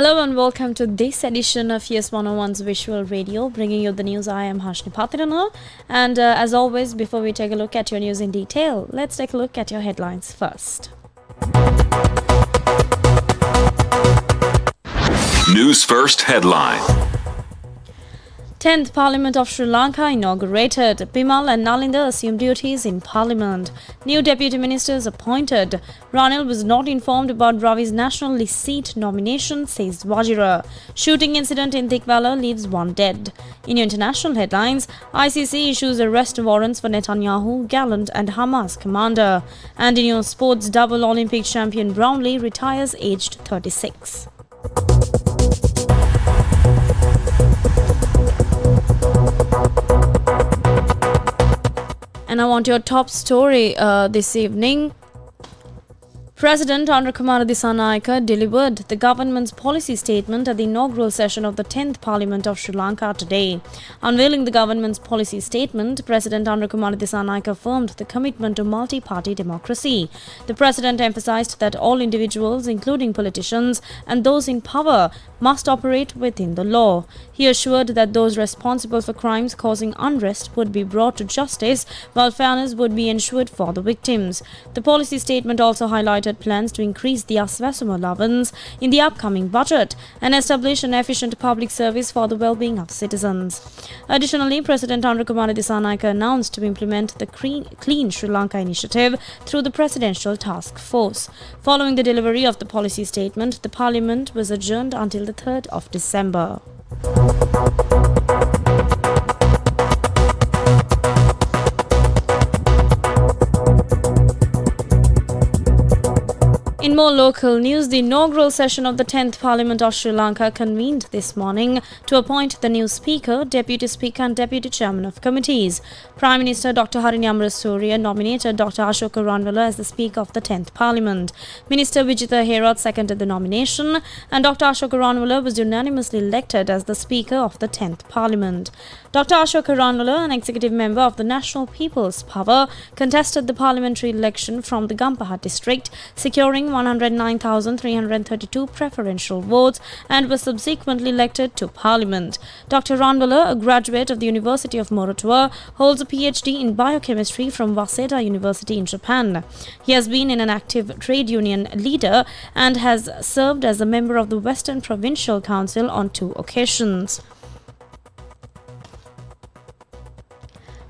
Hello and welcome to this edition of Yes 101's Visual Radio, bringing you the news. I am Hashni Patirana, and as always, before we take a look at your news in detail, let's take a look at your headlines first. News First headline. 10th Parliament of Sri Lanka inaugurated. Bimal and Nalinda assumed duties in Parliament. New deputy ministers appointed. Ranil was not informed about Ravi's National List seat nomination, says Wajira. Shooting incident in Thikwala leaves one dead. In international headlines, ICC issues arrest warrants for Netanyahu, Gallant and Hamas commander. And in your sports, double Olympic champion Brownlee retires aged 36. And I want your top story this evening. President Andra Kumara Dissanayake delivered the government's policy statement at the inaugural session of the 10th Parliament of Sri Lanka today. Unveiling the government's policy statement, President Andra Kumara Dissanayake affirmed the commitment to multi-party democracy. The president emphasized that all individuals, including politicians and those in power, must operate within the law. He assured that those responsible for crimes causing unrest would be brought to justice, while fairness would be ensured for the victims. The policy statement also highlighted plans to increase the Aswasuma allowance in the upcoming budget and establish an efficient public service for the well-being of citizens. Additionally, President Andra Kumara Dissanayake announced to implement the Clean Sri Lanka initiative through the Presidential Task Force. Following the delivery of the policy statement, the Parliament was adjourned until the 3rd of December. In more local news, the inaugural session of the 10th Parliament of Sri Lanka convened this morning to appoint the new Speaker, Deputy Speaker and Deputy Chairman of committees. Prime Minister Dr. Harini Amarasuriya nominated Dr. Ashoka Ranwala as the Speaker of the 10th Parliament. Minister Vijitha Herath seconded the nomination, and Dr. Ashoka Ranwala was unanimously elected as the Speaker of the 10th Parliament. Dr. Ashoka Ranwala, an executive member of the National People's Power, contested the parliamentary election from the Gampaha district, securing 109,332 preferential votes and was subsequently elected to Parliament. Dr. Ranwala, a graduate of the University of Moratuwa, holds a PhD in biochemistry from Waseda University in Japan. He has been an active trade union leader and has served as a member of the Western Provincial Council on 2 occasions.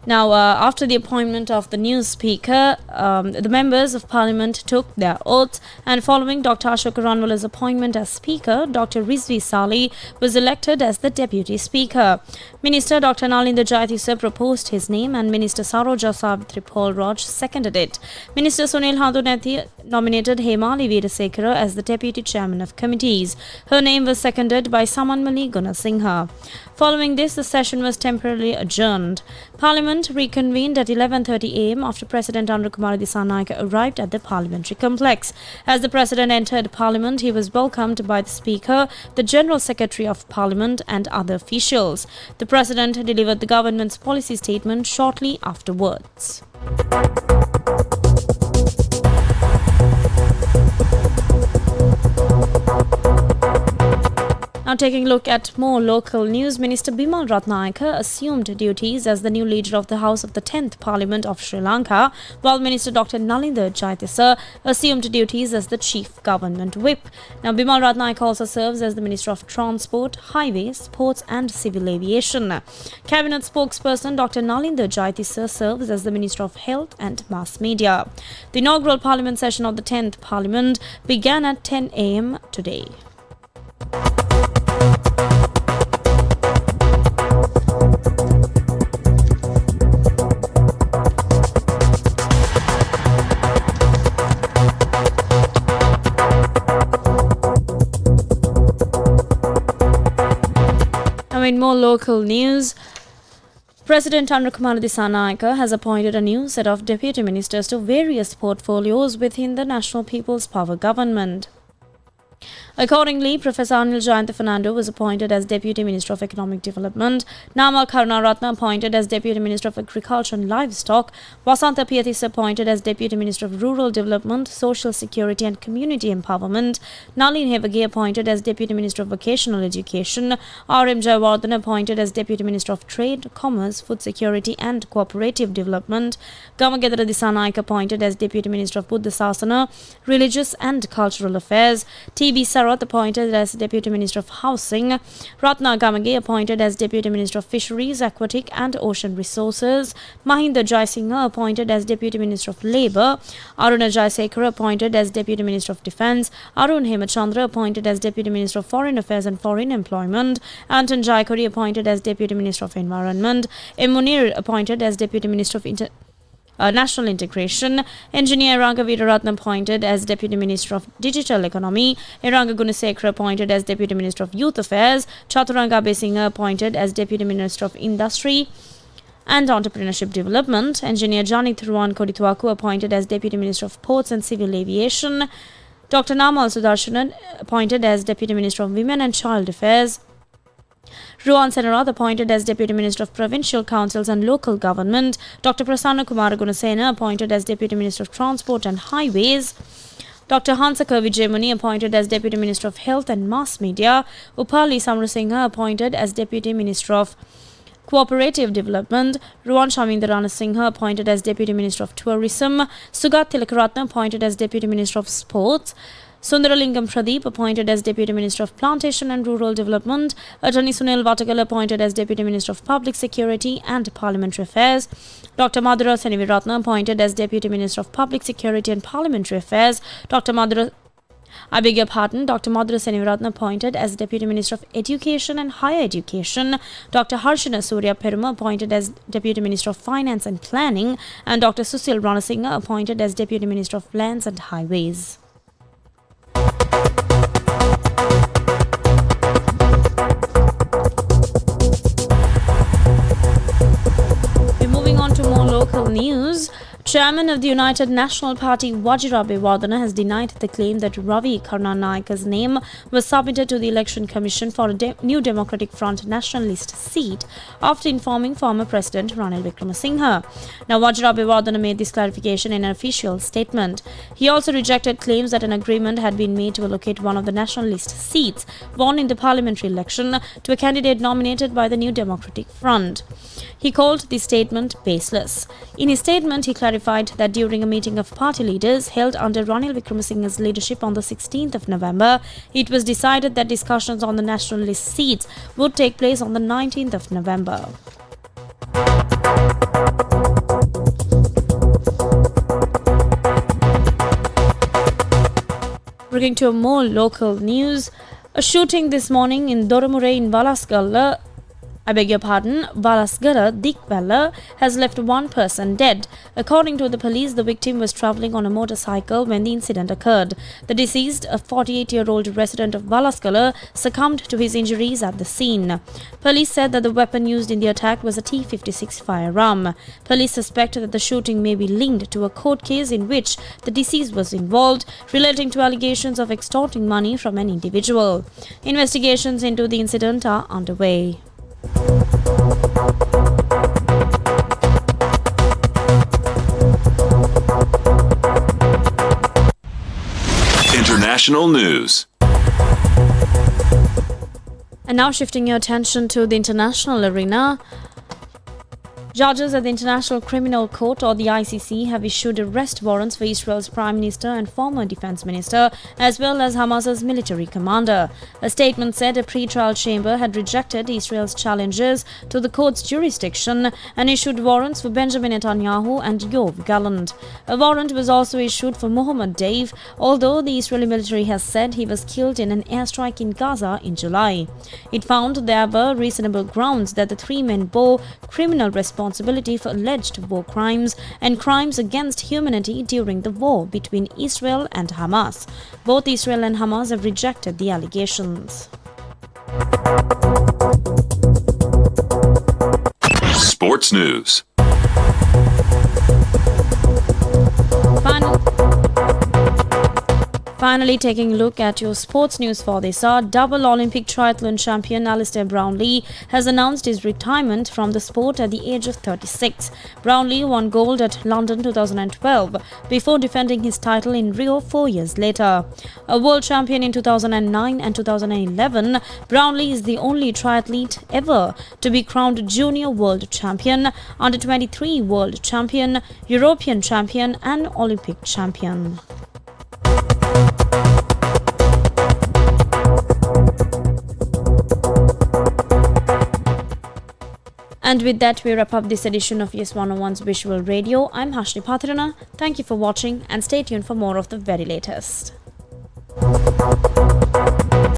Now, after the appointment of the new Speaker, the members of Parliament took their oaths, and following Dr. Ashoka Ranwala's appointment as Speaker, Dr. Rizvi Sali was elected as the Deputy Speaker. Minister Dr. Nalinda Jayatissa proposed his name, and Minister Saroja Savitri Paul Raj seconded it. Minister Sunil Hadunethi nominated Hemali Veerasekara as the Deputy Chairman of Committees. Her name was seconded by Samanmali Gunasinghe. Following this, the session was temporarily adjourned. Parliament reconvened at 11:30 am after President Andra Kumara Dissanayake arrived at the parliamentary complex. As the President entered Parliament, he was welcomed by the Speaker, the General Secretary of Parliament and other officials. The President delivered the government's policy statement shortly afterwards. Now, taking a look at more local news, Minister Bimal Ratnayake assumed duties as the new leader of the House of the 10th Parliament of Sri Lanka, while Minister Dr. Nalinda Jayatissa assumed duties as the Chief Government Whip. Now, Bimal Ratnayake also serves as the Minister of Transport, Highways, Ports and Civil Aviation. Cabinet spokesperson Dr. Nalinda Jayatissa serves as the Minister of Health and Mass Media. The inaugural Parliament session of the 10th Parliament began at 10 am today. In more local news, President Andra Kumara Dissanayake has appointed a new set of deputy ministers to various portfolios within the National People's Power government. Accordingly, Professor Anil Jayant Fernando was appointed as Deputy Minister of Economic Development, Namal Karunaratne appointed as Deputy Minister of Agriculture and Livestock, Vasantha Piyathis appointed as Deputy Minister of Rural Development, Social Security and Community Empowerment, Nalin Hevage appointed as Deputy Minister of Vocational Education, R.M. Jayawardhan appointed as Deputy Minister of Trade, Commerce, Food Security and Cooperative Development, Gamagedara Disanaik appointed as Deputy Minister of Buddha Sasana, Religious and Cultural Affairs, T.B. Sarath appointed as Deputy Minister of Housing, Ratna Gamage appointed as Deputy Minister of Fisheries, Aquatic and Ocean Resources, Mahinda Jaisingha appointed as Deputy Minister of Labour, Aruna Jaisekara appointed as Deputy Minister of Defence, Arun Hemachandra appointed as Deputy Minister of Foreign Affairs and Foreign Employment, Anton Jaikuri appointed as Deputy Minister of Environment, M. Munir appointed as Deputy Minister of National Integration, Engineer Ranga Veeraratnam appointed as Deputy Minister of Digital Economy, Iranga Gunasekara appointed as Deputy Minister of Youth Affairs, Chaturanga Besingha appointed as Deputy Minister of Industry and Entrepreneurship Development, Engineer Jani Thiruvan Koditwaku appointed as Deputy Minister of Ports and Civil Aviation, Dr. Namal Sudarshanan appointed as Deputy Minister of Women and Child Affairs, Ruan Senarath appointed as Deputy Minister of Provincial Councils and Local Government, Dr. Prasanna Kumar Gunasena appointed as Deputy Minister of Transport and Highways, Dr. Hansaka Vijayamuni appointed as Deputy Minister of Health and Mass Media, Upali Samrasingha appointed as Deputy Minister of Cooperative Development, Ruan Shamindarana Singha appointed as Deputy Minister of Tourism, Sugat Tilakaratna appointed as Deputy Minister of Sports, Sundaralingam Pradeep appointed as Deputy Minister of Plantation and Rural Development, Attorney Sunil Vatagal appointed as Deputy Minister of Public Security and Parliamentary Affairs, Dr. Madhura Seniviratna appointed as Deputy Minister of Public Security and Parliamentary Affairs, Dr. Madhura Seniviratna appointed as Deputy Minister of Education and Higher Education, Dr. Harshana Surya Peruma appointed as Deputy Minister of Finance and Planning, and Dr. Susil Ranasinghe appointed as Deputy Minister of Lands and Highways. To more local news, Chairman of the United National Party Wajira Bewardhana has denied the claim that Ravi Karunanayaka's name was submitted to the Election Commission for a New Democratic Front nationalist seat after informing former President Ranil Wickremesinghe. Now, Wajira Bewardhana made this clarification in an official statement. He also rejected claims that an agreement had been made to allocate one of the nationalist seats won in the parliamentary election to a candidate nominated by the New Democratic Front. He called the statement baseless. In his statement, he clarified that during a meeting of party leaders held under Ranil Wickremesinghe's leadership on the 16th of November, it was decided that discussions on the nationalist seats would take place on the 19th of November. Bringing to more local news, a shooting this morning in Doramure in Valasgala Valasgara Dikvella has left one person dead. According to the police, the victim was travelling on a motorcycle when the incident occurred. The deceased, a 48-year-old resident of Valasgala, succumbed to his injuries at the scene. Police said that the weapon used in the attack was a T-56 firearm. Police suspect that the shooting may be linked to a court case in which the deceased was involved, relating to allegations of extorting money from an individual. Investigations into the incident are underway. International news. And now shifting your attention to the international arena. Judges at the International Criminal Court, or the ICC, have issued arrest warrants for Israel's Prime Minister and former Defense Minister, as well as Hamas's military commander. A statement said a pre-trial chamber had rejected Israel's challenges to the court's jurisdiction and issued warrants for Benjamin Netanyahu and Yoav Gallant. A warrant was also issued for Mohammed Deif, although the Israeli military has said he was killed in an airstrike in Gaza in July. It found there were reasonable grounds that the three men bore criminal responsibility for alleged war crimes and crimes against humanity during the war between Israel and Hamas. Both Israel and Hamas have rejected the allegations. Sports news. Finally, taking a look at your sports news for this hour, double Olympic triathlon champion Alistair Brownlee has announced his retirement from the sport at the age of 36. Brownlee won gold at London 2012 before defending his title in Rio 4 years later. A world champion in 2009 and 2011, Brownlee is the only triathlete ever to be crowned junior world champion, under 23 world champion, European champion and Olympic champion. And with that, we wrap up this edition of Yes 101's Visual Radio. I'm Hashni Pathirana. Thank you for watching and stay tuned for more of the very latest.